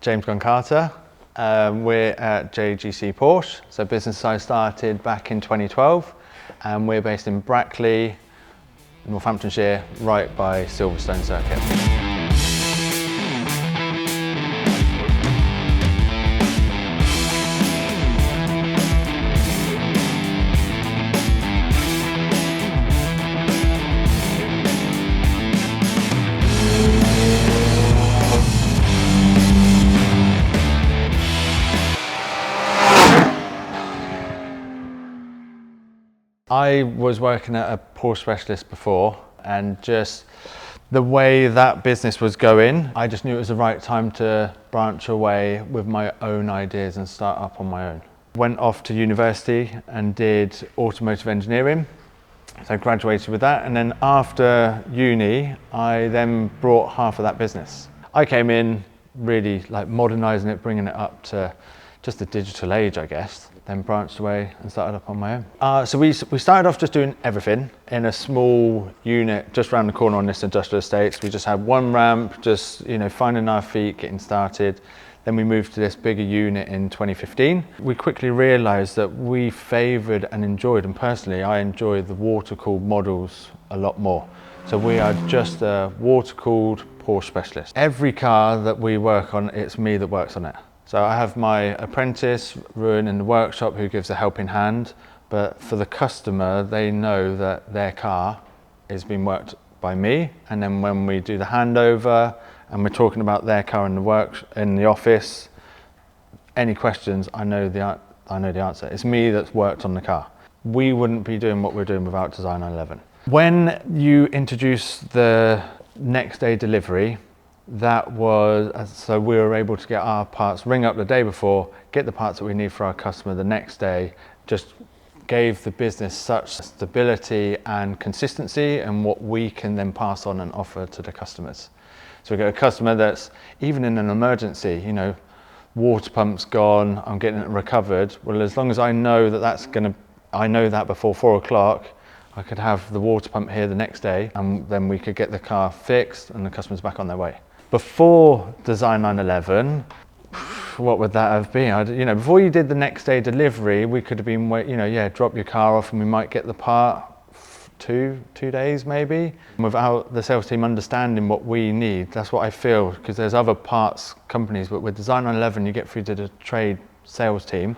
James Carter. We're at JGC Porsche. So business I started back in 2012, and we're based in Brackley, Northamptonshire, right by Silverstone circuit. I was working at a Porsche Specialist before, and just the way that business was going, I just knew it was the right time to branch away with my own ideas and start up on my own. Went off to university and did automotive engineering. So I graduated with that, and then after uni, I then brought half of that business. I came in really like modernising it, bringing it up to just the digital age, I guess. Then branched away and started up on my own. So we started off just doing everything in a small unit just around the corner on this industrial estate. We just had one ramp, just finding our feet, getting started. Then we moved to this bigger unit in 2015. We quickly realised that we favoured and enjoyed, and personally I enjoy the water-cooled models a lot more. So we are just a water-cooled Porsche Specialist. Every car that we work on, it's me that works on it. So I have my apprentice, Ruin, in the workshop who gives a helping hand, but for the customer, they know that their car is being worked by me. And then when we do the handover and we're talking about their car in the office, any questions, I know the answer. It's me that's worked on the car. We wouldn't be doing what we're doing without Design 911. When you introduce the next day delivery, so we were able to get our parts, ring up the day before, get the parts that we need for our customer the next day. Just gave the business such stability and consistency, and what we can then pass on and offer to the customers. So we get a customer that's, even in an emergency, water pump's gone, I'm getting it recovered. Well, as long as I know that I know that before 4 o'clock, I could have the water pump here the next day, and then we could get the car fixed and the customer's back on their way. Before Design 911, what would that have been? Before you did the next day delivery, we could have been, drop your car off and we might get the part two days maybe, without the sales team understanding what we need. That's what I feel, because there's other parts companies, but with Design 911, you get through to the trade sales team.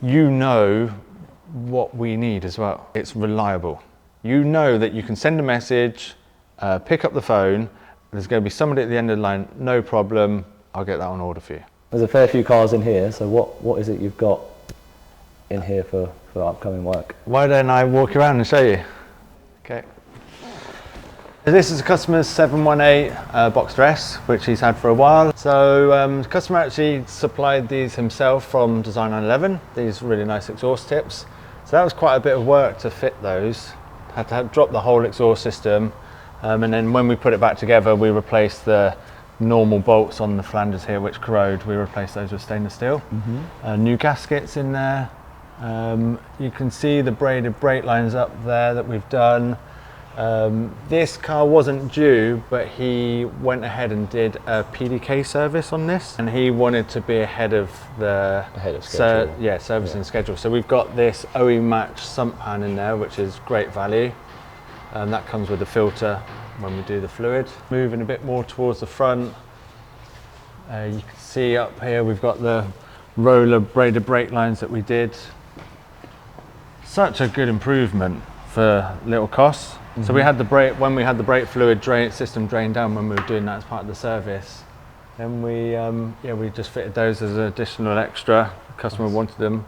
You know what we need as well. It's reliable. You know that you can send a message, pick up the phone, there's going to be somebody at the end of the line, no problem, I'll get that on order for you. There's a fair few cars in here, so what is it you've got in here for upcoming work? Why don't I walk around and show you? Okay. So this is a customer's 718 Boxster S, which he's had for a while. So the customer actually supplied these himself from Design 911, these really nice exhaust tips. So that was quite a bit of work to fit those. Had to drop the whole exhaust system. And then when we put it back together, we replaced the normal bolts on the flanders here, which corrode. We replaced those with stainless steel. Mm-hmm. New gaskets in there. You can see the braided brake lines up there that we've done. This car wasn't due, but he went ahead and did a PDK service on this, and he wanted to be ahead of schedule. Servicing schedule. So we've got this OE match sump pan in there, which is great value. That comes with the filter when we do the fluid. Moving a bit more towards the front, you can see up here we've got the roller braided brake lines that we did. Such a good improvement for little costs. Mm-hmm. So we had when we had the brake fluid system drained down when we were doing that as part of the service. Then we just fitted those as an additional extra. The customer wanted them.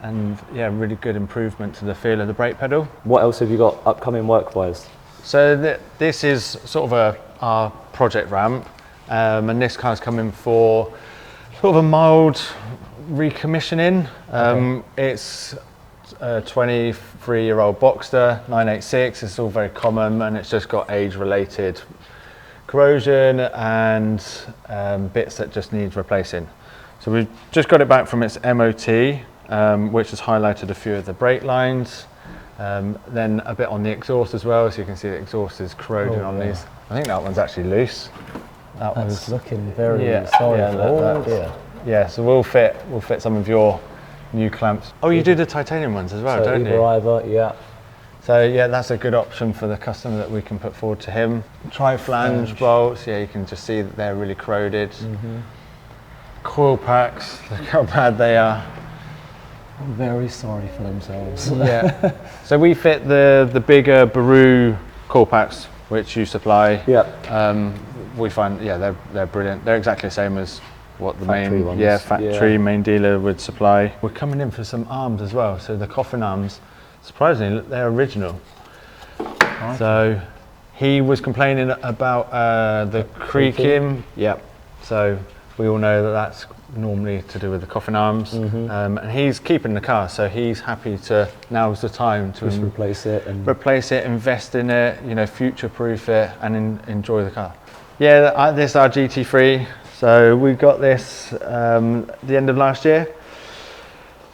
And really good improvement to the feel of the brake pedal. What else have you got upcoming work-wise? So this is sort of our project ramp, and this car's coming for sort of a mild recommissioning. It's a 23-year-old Boxster 986. It's all very common, and it's just got age-related corrosion and bits that just need replacing. So we've just got it back from its MOT. Which has highlighted a few of the brake lines, then a bit on the exhaust as well, so you can see the exhaust is corroding on these. I think that one's actually loose. That That's was looking very yeah, solid. yeah, Oh dear. yeah. So we'll fit some of your new clamps. Oh, you do the titanium ones as well, So don't either you? either, yeah. So yeah, that's a good option for the customer that we can put forward to him. Tri-flange bolts, yeah, you can just see that they're really corroded. Coil packs, look how bad they are. I'm very sorry for themselves. Yeah. So we fit the bigger Baru coil packs, which you supply. Yeah. We find, yeah, they're brilliant. They're exactly the same as what the Factory main, ones. factory main dealer would supply. We're coming in for some arms as well. So the coffin arms, surprisingly, they're original. Okay. So he was complaining about the creaking. Yep. So we all know that that's normally to do with the coffin arms. And he's keeping the car, so he's happy to, now's the time to Just replace it and invest in it, you know, future-proof it and enjoy the car. Yeah, this is our GT3. So we got this the end of last year.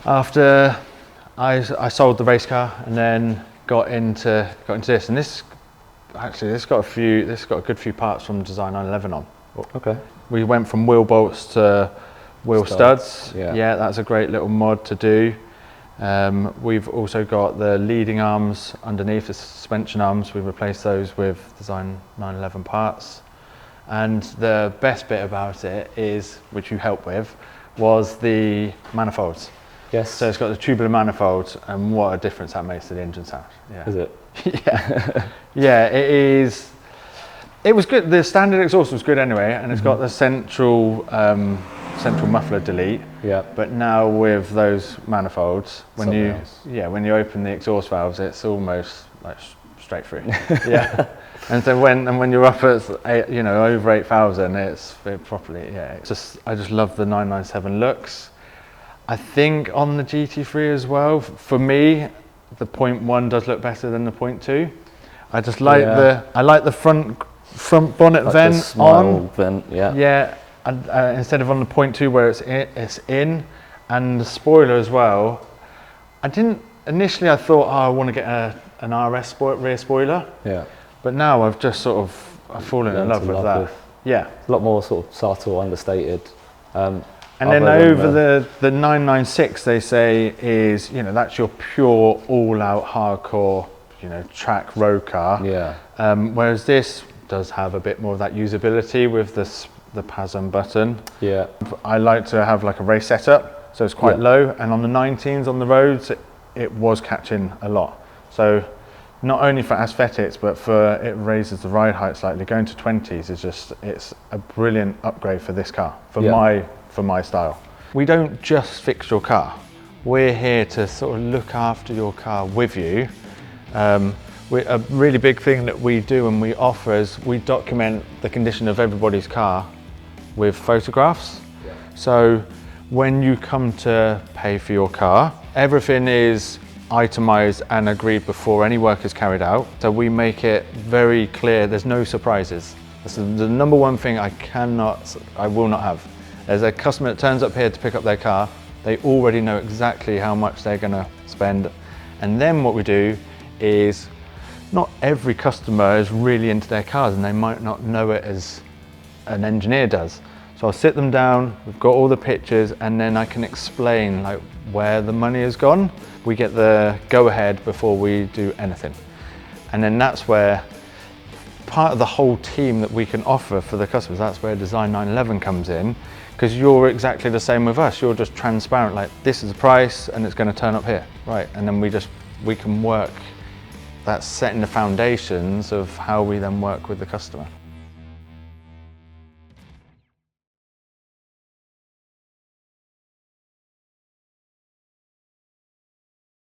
After I sold the race car and then got into this, and this got a good few parts from Design 911 on. okay. We went from wheel bolts to wheel studs. Yeah. That's a great little mod to do. We've also got the leading arms underneath, the suspension arms. We've replaced those with Design 911 parts. And the best bit about it is, which you helped with, was the manifolds. Yes. So it's got the tubular manifolds, and what a difference that makes to the engine sound. Yeah. Is it? Yeah. Yeah, it is. It was good. The standard exhaust was good anyway, and it's got the central muffler delete. Yeah. But now with those manifolds, when Something you else. when you open the exhaust valves, it's almost like straight through. Yeah. And so when you're up at over 8,000, it's properly I just love the 997 looks. I think on the GT3 as well, for me, the 0.1 does look better than the 0.2. I just like the front bonnet Like vent the smile on. vent, yeah. Yeah, and, instead of on the 0.2 where it's in, and the spoiler as well. I thought, oh, I want to get an RS rear spoiler. Yeah. But now I've just I've fallen in love with that. Yeah. A lot more sort of subtle, understated. And then over the 996, they say is, that's your pure all-out hardcore, track road car. Yeah. Whereas this does have a bit more of that usability with the PASM button. Yeah. I like to have like a race setup, so it's quite low. And on the 19s on the roads, it was catching a lot. So not only for aesthetics, but it raises the ride height slightly. Going to 20s it's a brilliant upgrade for this car, for my style. We don't just fix your car. We're here to sort of look after your car with you. A really big thing that we do and we offer is we document the condition of everybody's car with photographs. Yeah. So when you come to pay for your car, everything is itemized and agreed before any work is carried out. So we make it very clear, there's no surprises. That's the number one thing I will not have. As a customer that turns up here to pick up their car, they already know exactly how much they're gonna spend. And then what we do is, not every customer is really into their cars and they might not know it as an engineer does. So I'll sit them down, we've got all the pictures, and then I can explain like where the money has gone. We get the go-ahead before we do anything. And then that's where part of the whole team that we can offer for the customers, that's where Design 911 comes in, because you're exactly the same with us. You're just transparent, like this is the price and it's going to turn up here. Right, and then we can work, that's setting the foundations of how we then work with the customer.